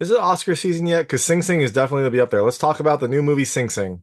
Is it Oscar season yet? Because Sing Sing is definitely gonna be up there. Let's talk about the new movie Sing Sing.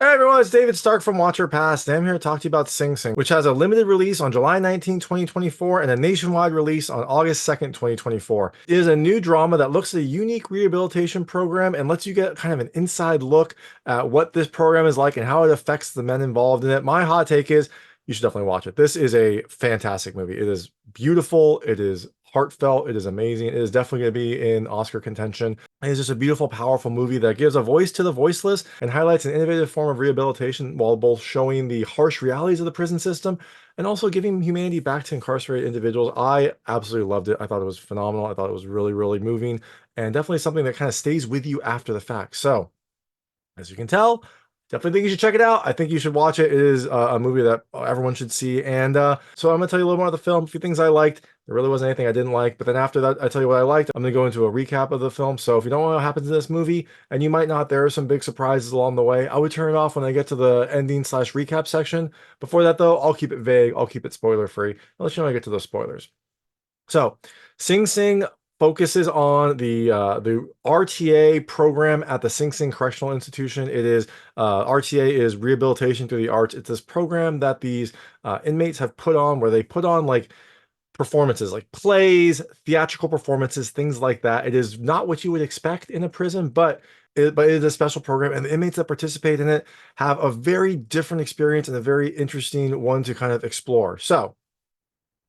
Hey everyone, it's David Stark from Watch Your Past, and I'm here to talk to you about Sing Sing, which has a limited release on July 19, 2024, and a nationwide release on August 2nd, 2024. It is a new drama that looks at a unique rehabilitation program and lets you get kind of an inside look at what this program is like and how it affects the men involved in it. My hot take is you should definitely watch it. This is a fantastic movie. It is beautiful, it is heartfelt, it is amazing. It is definitely going to be in Oscar contention. It is just a beautiful, powerful movie that gives a voice to the voiceless and highlights an innovative form of rehabilitation while both showing the harsh realities of the prison system and also giving humanity back to incarcerated individuals. I absolutely loved it. I thought it was phenomenal. I thought it was really, really moving and definitely something that kind of stays with you after the fact. So, as you can tell, definitely think you should check it out. I think you should watch it. It is a movie that everyone should see. And so I'm going to tell you a little more about the film, a few things I liked. There really wasn't anything I didn't like. But then after that, I tell you what I liked. I'm going to go into a recap of the film. So if you don't know what happens in this movie, and you might not, there are some big surprises along the way. I would turn it off when I get to the ending slash recap section. Before that, though, I'll keep it vague. I'll keep it spoiler free. I'll let you know when I get to those spoilers. So, Sing Sing focuses on the RTA program at the Sing Sing Correctional Institution. It is RTA is rehabilitation through the arts. It's this program that these inmates have put on, where they put on like performances, like plays, theatrical performances, things like that. It is not what you would expect in a prison, but it is a special program, and the inmates that participate in it have a very different experience and a very interesting one to kind of explore. So,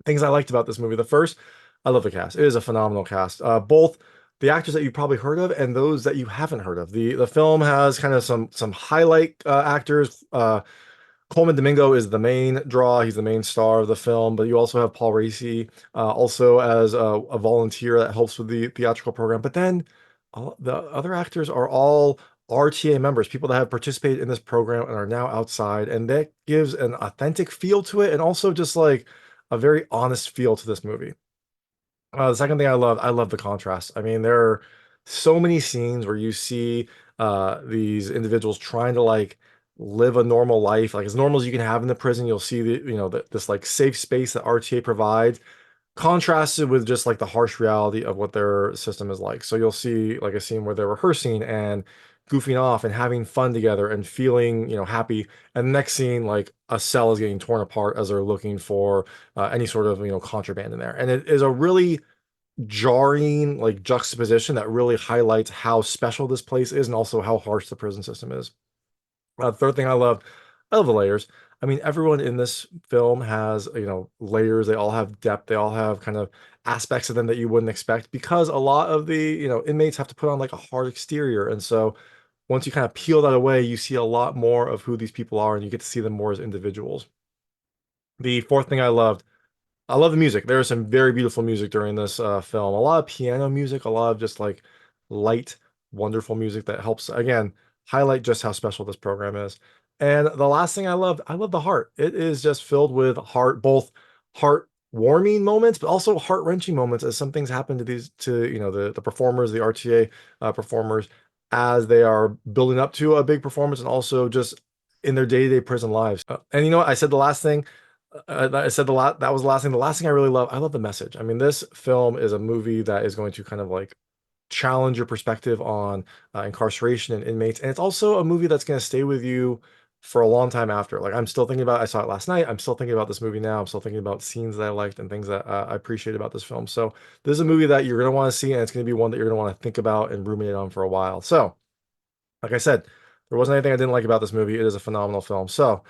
things I liked about this movie. The first, I love the cast. It is a phenomenal cast. Both the actors that you probably heard of and those that you haven't heard of. The film has kind of some highlight actors. Colman Domingo is the main draw. He's the main star of the film, but you also have Paul Raci, also as a volunteer that helps with the theatrical program. But then the other actors are all RTA members, people that have participated in this program and are now outside, and that gives an authentic feel to it, and also just like a very honest feel to this movie. The second thing I love the contrast. I mean, there are so many scenes where you see these individuals trying to like live a normal life, like as normal as you can have in the prison. You'll see this like safe space that RTA provides, contrasted with just like the harsh reality of what their system is like. So you'll see like a scene where they're rehearsing and goofing off and having fun together and feeling, happy. And the next scene, like a cell is getting torn apart as they're looking for any sort of, contraband in there. And it is a really jarring like juxtaposition that really highlights how special this place is and also how harsh the prison system is. Third thing I love the layers. I mean, everyone in this film has, layers. They all have depth. They all have kind of aspects of them that you wouldn't expect because a lot of the, inmates have to put on like a hard exterior. And so once you kind of peel that away, you see a lot more of who these people are and you get to see them more as individuals. The fourth thing I love the music. There is some very beautiful music during this film. A lot of piano music, a lot of just like light, wonderful music that helps, again, highlight just how special this program is. And the last thing I love the heart. It is just filled with heart, both heartwarming moments, but also heart-wrenching moments as some things happen to the performers, the RTA performers, as they are building up to a big performance and also just in their day-to-day prison lives. And you know what? I said the last thing. I said that was the last thing. The last thing I love the message. I mean, this film is a movie that is going to kind of like challenge your perspective on incarceration and inmates, and it's also a movie that's going to stay with you for a long time after. Like I'm still thinking about. I saw it last night. I'm still thinking about this movie now. I'm still thinking about scenes that I liked and things that I appreciate about this film. So this is a movie that you're going to want to see, and it's going to be one that you're going to want to think about and ruminate on for a while. So, like I said, there wasn't anything I didn't like about this movie. It is a phenomenal film. So,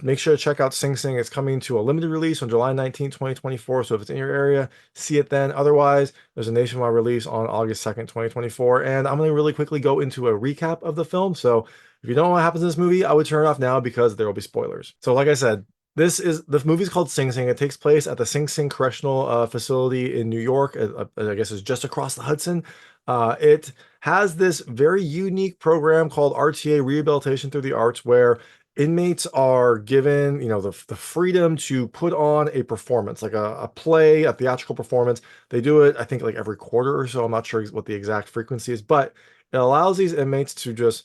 make sure to check out Sing Sing. It's coming to a limited release on July 19th, 2024. So if it's in your area, see it then. Otherwise, there's a nationwide release on August 2nd, 2024. And I'm going to really quickly go into a recap of the film. So if you don't know what happens in this movie, I would turn it off now because there will be spoilers. So like I said, the movie's called Sing Sing. It takes place at the Sing Sing Correctional Facility in New York. I guess it's just across the Hudson. It has this very unique program called RTA Rehabilitation Through the Arts, where inmates are given, the freedom to put on a performance, like a play, a theatrical performance. They do it, I think, like every quarter or so. I'm not sure what the exact frequency is, but it allows these inmates to just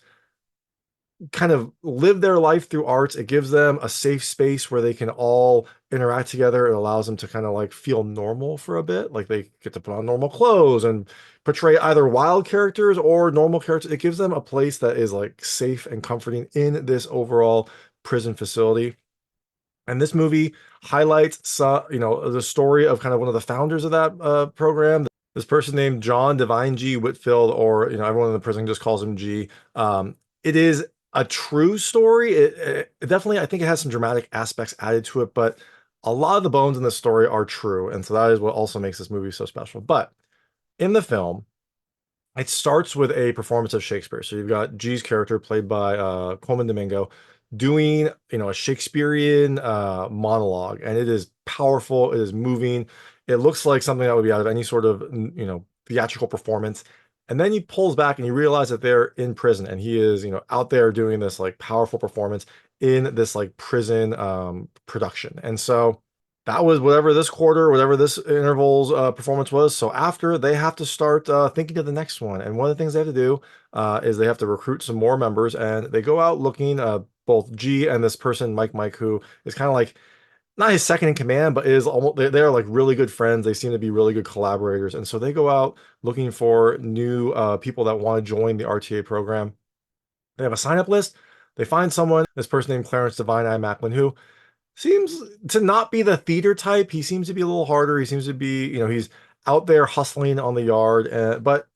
kind of live their life through arts. It gives them a safe space where they can all interact together. It allows them to kind of like feel normal for a bit. Like they get to put on normal clothes and portray either wild characters or normal characters. It gives them a place that is like safe and comforting in this overall prison facility. And this movie highlights, the story of kind of one of the founders of that program. This person named John Divine G. Whitfield, or everyone in the prison just calls him G. It is a true story. It definitely, I think, it has some dramatic aspects added to it, but a lot of the bones in the story are true, and so that is what also makes this movie so special. But in the film, it starts with a performance of Shakespeare. So you've got G's character played by Colman Domingo doing, a Shakespearean monologue, and it is powerful. It is moving. It looks like something that would be out of any sort of, theatrical performance. And then he pulls back and you realize that they're in prison and he is, out there doing this like powerful performance in this like prison production. And so that was whatever this quarter, whatever this interval's performance was. So after, they have to start thinking of the next one. And one of the things they have to do is they have to recruit some more members, and they go out looking, both G and this person, Mike, who is kind of like not his second in command, but is almost, they're like really good friends. They seem to be really good collaborators. And so they go out looking for new people that want to join the RTA program. They have a sign up list. They find someone, this person named Clarence Divine Eye Maclin, who seems to not be the theater type. He seems to be a little harder. He seems to be, he's out there hustling on the yard. But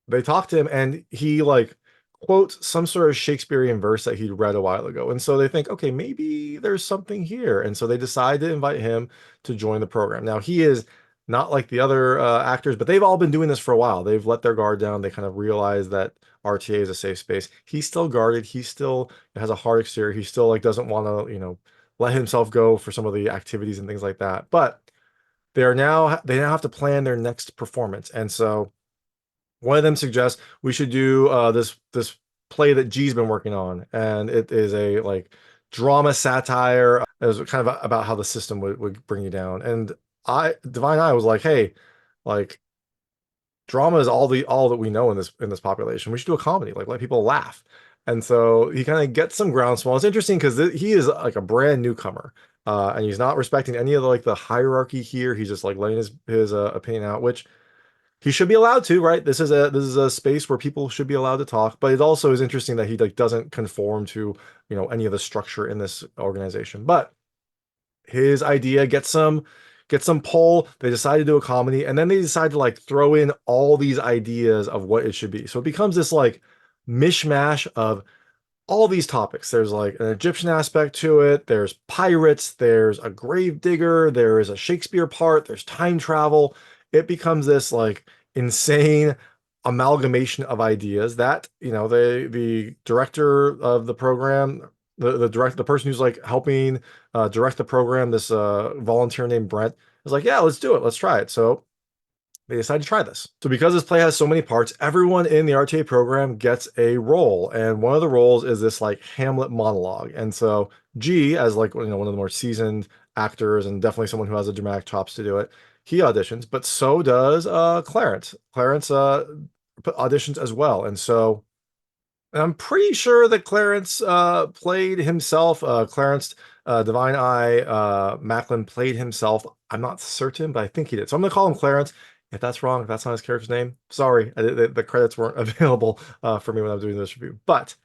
they talk to him and he like quotes some sort of Shakespearean verse that he'd read a while ago. And so they think, okay, maybe there's something here. And so they decide to invite him to join the program. Now, he is not like the other actors, but they've all been doing this for a while. They've let their guard down. They kind of realize that RTA is a safe space. He's still guarded. He still has a hard exterior. He still like doesn't want to, let himself go for some of the activities and things like that. But they now have to plan their next performance. And so one of them suggests we should do this play that G's been working on, and it is a like drama satire. It was kind of about how the system would bring you down. And Divine Eye was like, hey, like drama is all that we know in this population. We should do a comedy, like let people laugh. And so he kind of gets some groundswell. It's interesting because he is like a brand newcomer, and he's not respecting any of the hierarchy here. He's just like letting his opinion out, which he should be allowed to, right? This is a space where people should be allowed to talk. But it also is interesting that he like doesn't conform to any of the structure in this organization. But his idea gets some pull. They decide to do a comedy, and then they decide to like throw in all these ideas of what it should be. So it becomes this like mishmash of all these topics. There's like an Egyptian aspect to it. There's pirates. There's a grave digger. There is a Shakespeare part. There's time travel. It becomes this like insane amalgamation of ideas that, the director of the program, the person who's like helping direct the program, this volunteer named Brent, is like, yeah, let's do it. Let's try it. So they decided to try this. So because this play has so many parts, everyone in the RTA program gets a role. And one of the roles is this like Hamlet monologue. And so G, as like, one of the more seasoned actors and definitely someone who has the dramatic chops to do it, he auditions, but so does Clarence. Clarence auditions as well. And so I'm pretty sure that Clarence played himself. Clarence Divine Eye Maclin played himself. I'm not certain, but I think he did. So I'm going to call him Clarence. If that's wrong, if that's not his character's name, sorry, the credits weren't available for me when I was doing this review. But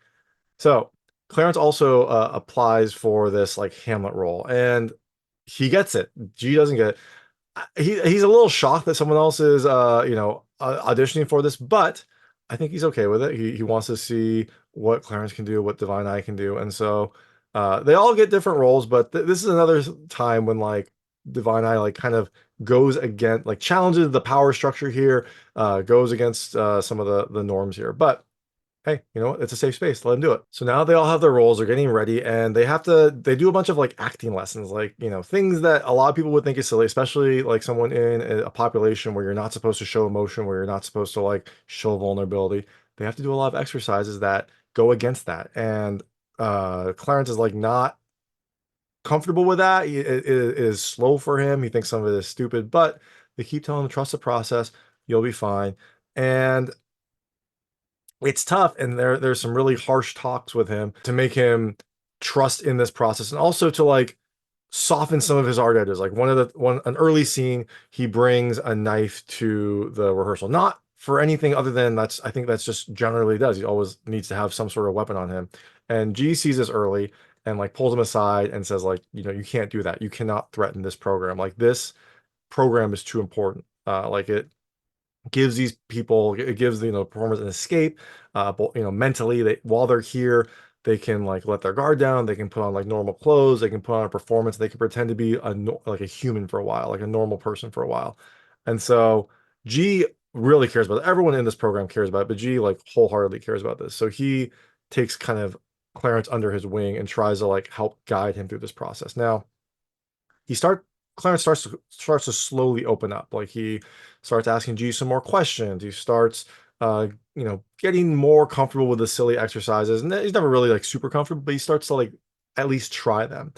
so Clarence also applies for this like Hamlet role, and he gets it. G doesn't get it. He's a little shocked that someone else is auditioning for this, but I think he's okay with it. He wants to see what Clarence can do, what Divine Eye can do, and so they all get different roles. But this is another time when like Divine Eye like kind of goes against, like challenges the power structure here, goes against some of the norms here. But hey, you know what? It's a safe space. Let them do it. So now they all have their roles. They're getting ready, and they do a bunch of like acting lessons, like, things that a lot of people would think is silly, especially like someone in a population where you're not supposed to show emotion, where you're not supposed to like show vulnerability. They have to do a lot of exercises that go against that. And Clarence is like not comfortable with that. It is slow for him. He thinks some of it is stupid, but they keep telling him to trust the process. You'll be fine. And it's tough, and there's some really harsh talks with him to make him trust in this process, and also to like soften some of his art editors. Like an early scene, he brings a knife to the rehearsal, not for anything other than I think that's just generally what he does. He always needs to have some sort of weapon on him. And G sees this early and like pulls him aside and says like, you can't do that. You cannot threaten this program. Like this program is too important. Like gives these people, it gives the performers an escape, mentally. They while they're here, they can like let their guard down, they can put on like normal clothes, they can put on a performance, they can pretend to be like a human for a while, like a normal person for a while. And so G really cares about it. Everyone in this program cares about it, but G like wholeheartedly cares about this. So he takes kind of Clarence under his wing and tries to like help guide him through this process. Now he start Clarence starts to slowly open up. Like he starts asking G some more questions. He starts getting more comfortable with the silly exercises. And he's never really like super comfortable, but he starts to like at least try them.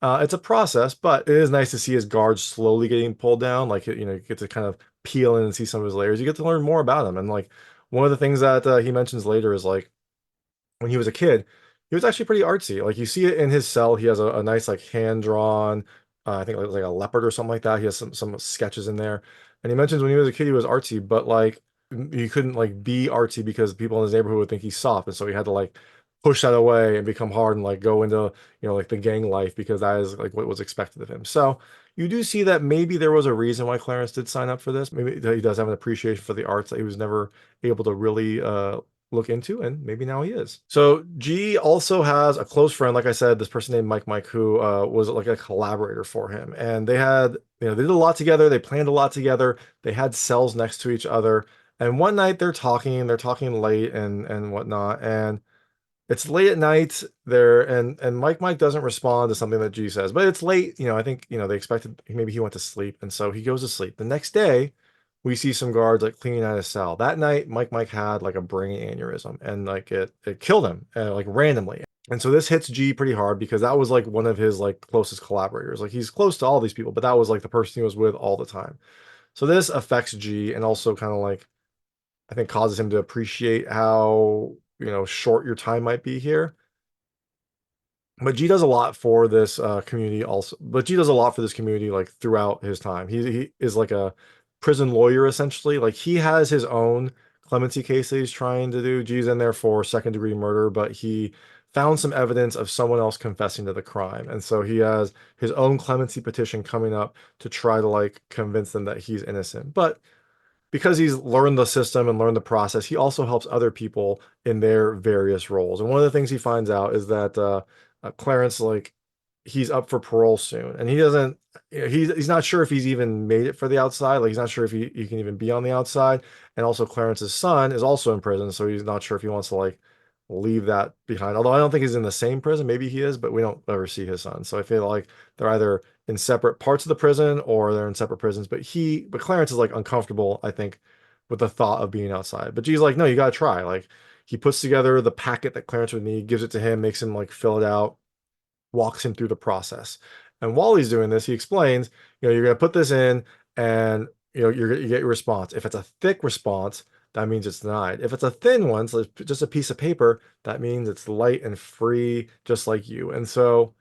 It's a process, but it is nice to see his guards slowly getting pulled down. Like you get to kind of peel in and see some of his layers. You get to learn more about him. And like one of the things that he mentions later is like when he was a kid, he was actually pretty artsy. Like you see it in his cell. He has a nice like hand drawn, I think like a leopard or something like that. He has some sketches in there, and he mentions when he was a kid he was artsy, but like he couldn't like be artsy because people in his neighborhood would think he's soft, and so he had to like push that away and become hard and like go into like the gang life because that is like what was expected of him. So you do see that maybe there was a reason why Clarence did sign up for this. Maybe he does have an appreciation for the arts that he was never able to really look into, and maybe now he is. So G also has a close friend, like I said, this person named Mike, who was like a collaborator for him. And they had, they did a lot together. They planned a lot together. They had cells next to each other. And one night they're talking late and whatnot. And it's late at night there, and Mike doesn't respond to something that G says, but it's late. I think they expected maybe he went to sleep, and so he goes to sleep. The next day, we see some guards like cleaning out his cell. That night, Mike had like a brain aneurysm, and like it killed him like randomly. And so this hits G pretty hard because that was like one of his like closest collaborators. Like he's close to all these people, but that was like the person he was with all the time. So this affects G and also kind of like I think causes him to appreciate how short your time might be here. But G does a lot for this community also. But G does a lot for this community like throughout his time. He is like a prison lawyer essentially. Like he has his own clemency case that he's trying to do. G's in there for second degree murder, but he found some evidence of someone else confessing to the crime. And so he has his own clemency petition coming up to try to like convince them that he's innocent. But because he's learned the system and learned the process, he also helps other people in their various roles. And one of the things he finds out is that Clarence, like, he's up for parole soon, and he doesn't. He's not sure if he's even made it for the outside. Like, he's not sure if he can even be on the outside. And also, Clarence's son is also in prison, so he's not sure if he wants to like leave that behind. Although I don't think he's in the same prison. Maybe he is, but we don't ever see his son. So I feel like they're either in separate parts of the prison or they're in separate prisons. But Clarence is like uncomfortable, I think, with the thought of being outside. But G's like, no, you gotta try. Like he puts together the packet that Clarence would need, gives it to him, makes him like fill it out, walks him through the process. And while he's doing this, he explains, you're gonna put this in, and you get your response. If it's a thick response, that means it's denied. If it's a thin one, so it's just a piece of paper, that means it's light and free, just like you. And so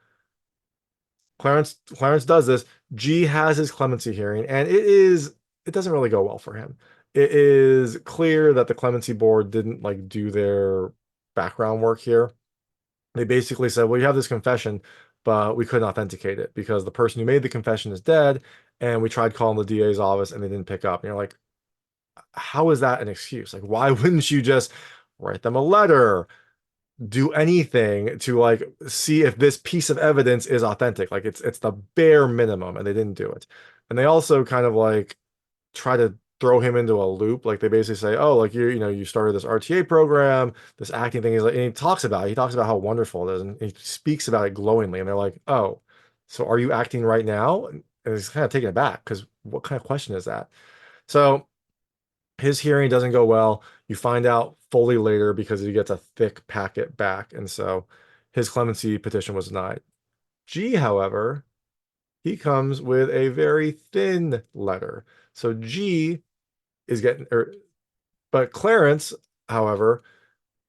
Clarence does this. G has his clemency hearing, and it doesn't really go well for him. It is clear that the clemency board didn't like do their background work here. They basically said, well, you have this confession, but we couldn't authenticate it because the person who made the confession is dead, and we tried calling the DA's office and they didn't pick up. And you're like, how is that an excuse? Like, why wouldn't you just write them a letter, do anything to like see if this piece of evidence is authentic? Like it's the bare minimum, and they didn't do it. And they also kind of like try to throw him into a loop. Like they basically say, oh, like you started this RTA program, this acting thing. He's like, and he talks about how wonderful it is, and he speaks about it glowingly. And they're like, oh, so are you acting right now? And he's kind of taken aback because what kind of question is that? So his hearing doesn't go well. You find out fully later because he gets a thick packet back, and so his clemency petition was denied. G, however, he comes with a very thin letter. So G is getting, but Clarence, however,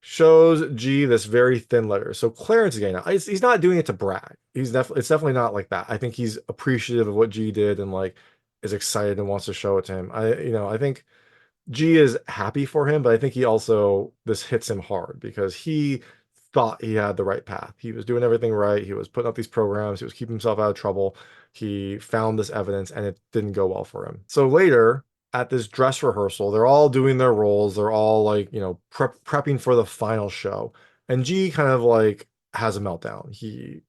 shows G this very thin letter. So Clarence again, he's not doing it to brag. He's definitely it's definitely not like that. I think he's appreciative of what G did and like is excited and wants to show it to him. I think G is happy for him, but I think he also this hits him hard because he thought he had the right path. He was doing everything right. He was putting up these programs. He was keeping himself out of trouble. He found this evidence and it didn't go well for him. So later at this dress rehearsal, they're all doing their roles. They're all like, prepping for the final show. And G kind of like has a meltdown. He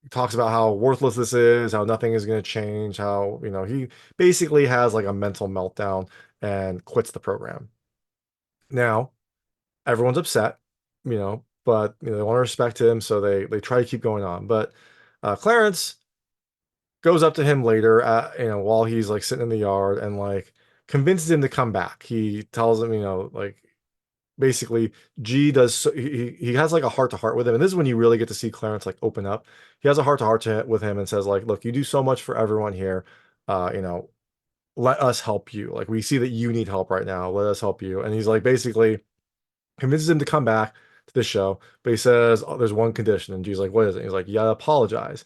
talks about how worthless this is, how nothing is going to change, how, he basically has like a mental meltdown and quits the program. Now, everyone's upset, but they want to respect him, so they try to keep going on. But Clarence goes up to him later, while he's like sitting in the yard and like convinces him to come back. He tells him, like basically G does he has like a heart to heart with him, and this is when you really get to see Clarence like open up. He has a heart to heart with him and says like, look, you do so much for everyone here. Uh, you know, let us help you. Like we see that you need help right now. Let us help you. And he's like basically convinces him to come back to the show, but he says, oh, there's one condition. And G's like, what is it? He's like, you gotta apologize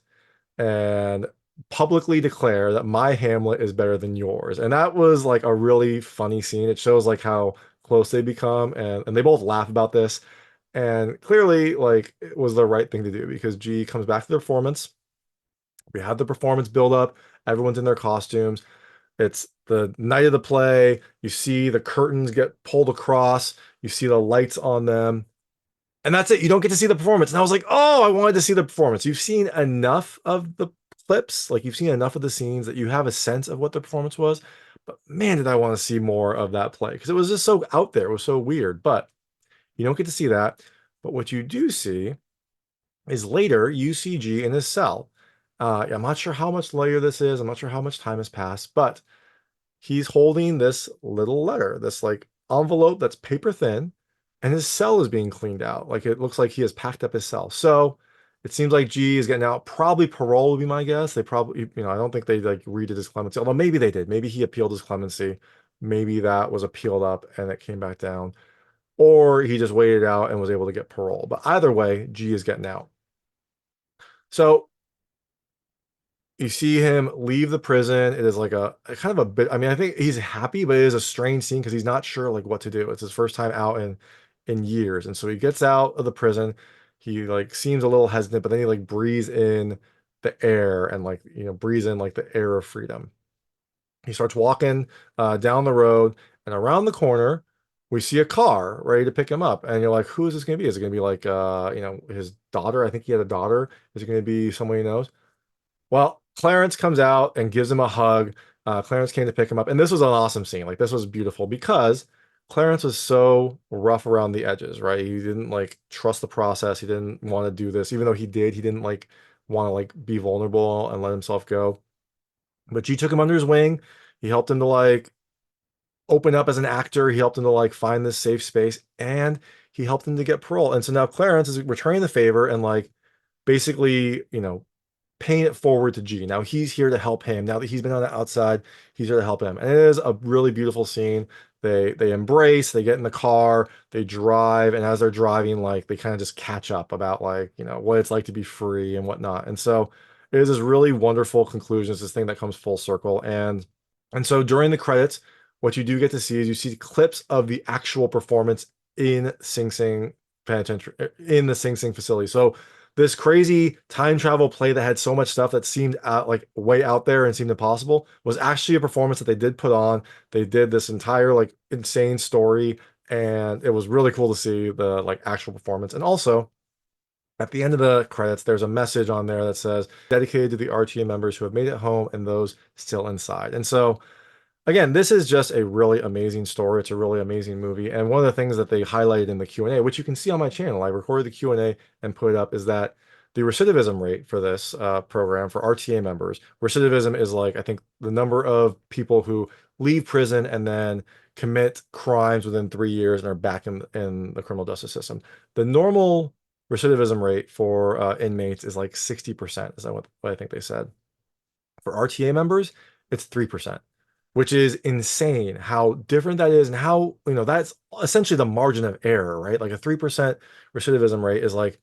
and publicly declare that my Hamlet is better than yours. And that was like a really funny scene. It shows like how close they become, and they both laugh about this. And clearly, like, it was the right thing to do because G comes back to the performance. We had the performance build up. Everyone's in their costumes. It's the night of the play. You see the curtains get pulled across. You see the lights on them. And that's it. You don't get to see the performance. And I was like, oh, I wanted to see the performance. You've seen enough of the clips, like you've seen enough of the scenes that you have a sense of what the performance was. But man, did I want to see more of that play because it was just so out there. It was so weird. But you don't get to see that. But what you do see is later you see G in his cell. I'm not sure how much later this is. I'm not sure how much time has passed, but he's holding this little letter, this like envelope that's paper thin, and his cell is being cleaned out. Like it looks like he has packed up his cell. So it seems like G is getting out. Probably parole would be my guess. They probably, I don't think they like redid his clemency, although maybe they did. Maybe he appealed his clemency. Maybe that was appealed up and it came back down. Or he just waited out and was able to get parole. But either way, G is getting out. So you see him leave the prison. It is like a kind of a bit. I mean, I think he's happy, but it is a strange scene because he's not sure like what to do. It's his first time out in years, and so he gets out of the prison. He like seems a little hesitant, but then he like breathes in the air and like breathes in like the air of freedom. He starts walking down the road, and around the corner, we see a car ready to pick him up. And you're like, who is this going to be? Is it going to be like his daughter? I think he had a daughter. Is it going to be someone he knows? Well, Clarence comes out and gives him a hug. Clarence came to pick him up, and this was an awesome scene. Like this was beautiful because Clarence was so rough around the edges, right? He didn't like trust the process. He didn't want to do this, even though he did. He didn't like want to like be vulnerable and let himself go. But G took him under his wing. He helped him to like open up as an actor. He helped him to like find this safe space, and he helped him to get parole. And so now Clarence is returning the favor and like basically, paying it forward to G. Now he's here to help him. Now that he's been on the outside, he's here to help him. And it is a really beautiful scene. They embrace, they get in the car, they drive, and as they're driving, like they kind of just catch up about like, what it's like to be free and whatnot. And so it is this really wonderful conclusion. It's this thing that comes full circle. And so during the credits, what you do get to see is you see clips of the actual performance in Sing Sing Penitentiary, in the Sing Sing facility. So this crazy time travel play that had so much stuff that seemed out like way out there and seemed impossible was actually a performance that they did put on. They did this entire like insane story, and it was really cool to see the like actual performance. And also at the end of the credits, there's a message on there that says dedicated to the RTA members who have made it home and those still inside. And so again, this is just a really amazing story. It's a really amazing movie. And one of the things that they highlighted in the Q&A, which you can see on my channel, I recorded the Q&A and put it up, is that the recidivism rate for this program for RTA members, recidivism is like, I think the number of people who leave prison and then commit crimes within 3 years and are back in the criminal justice system. The normal recidivism rate for inmates is like 60%, is that what I think they said. For RTA members, it's 3%. which is insane how different that is and how, that's essentially the margin of error, right? Like a 3% recidivism rate is like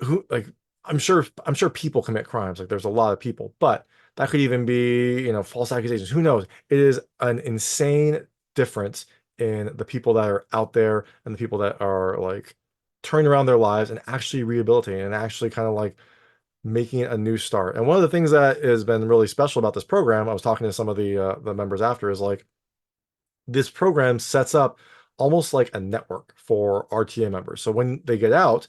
who like I'm sure people commit crimes. Like there's a lot of people, but that could even be, false accusations. Who knows? It is an insane difference in the people that are out there and the people that are like turning around their lives and actually rehabilitating and actually kind of like making a new start. And one of the things that has been really special about this program, I was talking to some of the members after, is like this program sets up almost like a network for RTA members. So when they get out,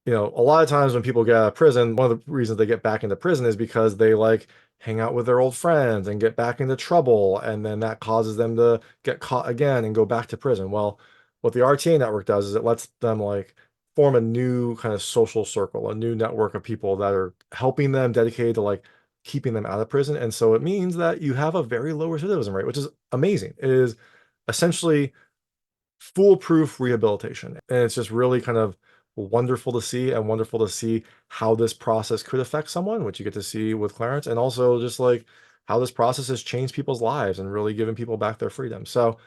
a lot of times when people get out of prison, one of the reasons they get back into prison is because they like hang out with their old friends and get back into trouble. And then that causes them to get caught again and go back to prison. Well, what the RTA network does is it lets them like form a new kind of social circle, a new network of people that are helping them, dedicated to like keeping them out of prison. And so it means that you have a very low recidivism rate, which is amazing. It is essentially foolproof rehabilitation. And it's just really kind of wonderful to see, and wonderful to see how this process could affect someone, which you get to see with Clarence, and also just like how this process has changed people's lives and really given people back their freedom. So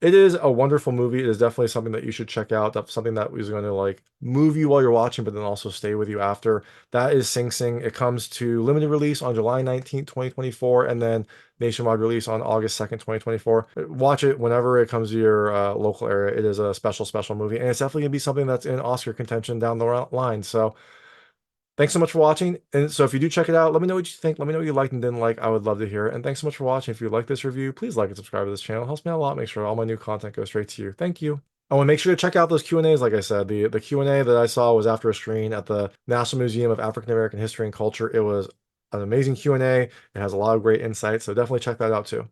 it is a wonderful movie. It is definitely something that you should check out. That's something that is going to like move you while you're watching, but then also stay with you after. That is Sing Sing. It comes to limited release on July 19th, 2024, and then nationwide release on August 2nd, 2024. Watch it whenever it comes to your local area. It is a special, special movie, and it's definitely going to be something that's in Oscar contention down the line. So thanks so much for watching. And so if you do check it out, let me know what you think. Let me know what you liked and didn't like. I would love to hear it. And thanks so much for watching. If you like this review, please like and subscribe to this channel. It helps me out a lot. Make sure all my new content goes straight to you. Thank you. Oh, and make sure to check out those Q&As. Like I said, the Q&A that I saw was after a screen at the National Museum of African American History and Culture. It was an amazing Q&A. It has a lot of great insights. So definitely check that out too.